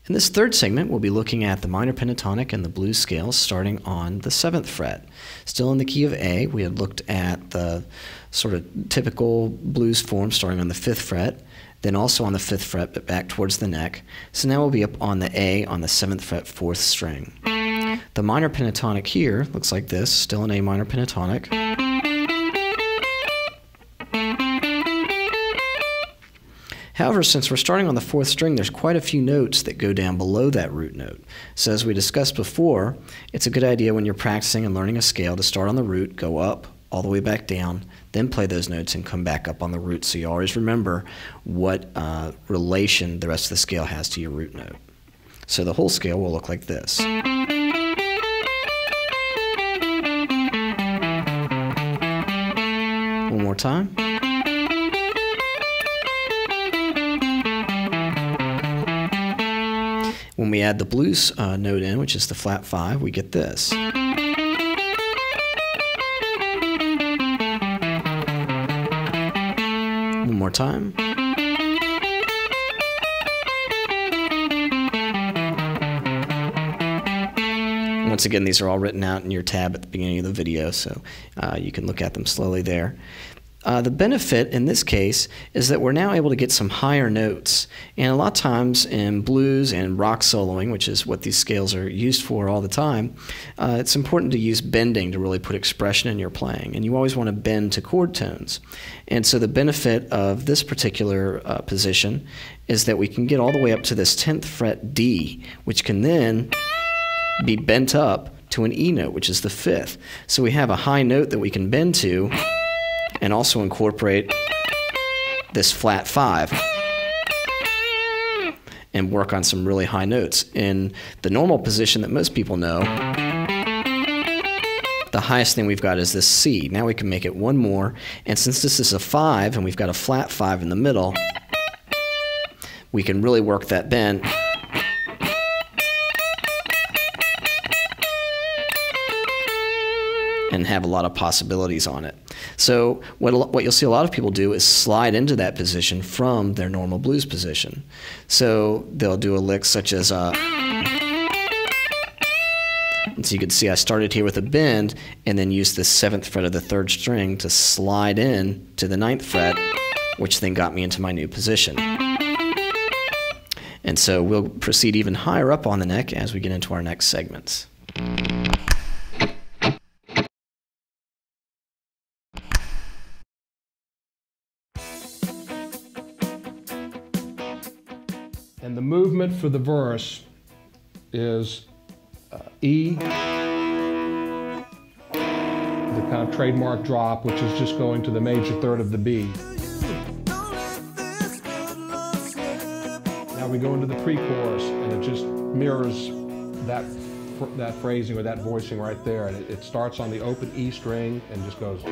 In this third segment, we'll be looking at the minor pentatonic and the blues scales starting on the 7th fret. Still in the key of A, we had looked at the sort of typical blues form starting on the 5th fret, then also on the 5th fret but back towards the neck. So now we'll be up on the A on the 7th fret 4th string. The minor pentatonic here looks like this, still an A minor pentatonic. However, since we're starting on the 4th string, there's quite a few notes that go down below that root note. So as we discussed before, it's a good idea when you're practicing and learning a scale to start on the root, go up, all the way back down, then play those notes and come back up on the root so you always remember what relation the rest of the scale has to your root note. So the whole scale will look like this. One more time. When we add the blues note in, which is the flat 5, we get this. One more time. Once again, these are all written out in your tab at the beginning of the video, so you can look at them slowly there. The benefit in this case is that we're now able to get some higher notes. And a lot of times in blues and rock soloing, which is what these scales are used for all the time, it's important to use bending to really put expression in your playing. And you always want to bend to chord tones. And so the benefit of this particular position is that we can get all the way up to this 10th fret D, which can then be bent up to an E note, which is the 5th. So we have a high note that we can bend to and also incorporate this flat 5 and work on some really high notes. In the normal position that most people know, the highest thing we've got is this C. Now we can make it one more, and since this is a 5 and we've got a flat 5 in the middle, we can really work that bend and have a lot of possibilities on it. So what you'll see a lot of people do is slide into that position from their normal blues position. So they'll do a lick such as and so you can see I started here with a bend and then used the 7th fret of the 3rd string to slide in to the 9th fret, which then got me into my new position. And so we'll proceed even higher up on the neck as we get into our next segments. And the movement for the verse is E, the kind of trademark drop, which is just going to the major third of the B. Now we go into the pre-chorus, and it just mirrors that phrasing or that voicing right there. And it starts on the open E string and just goes.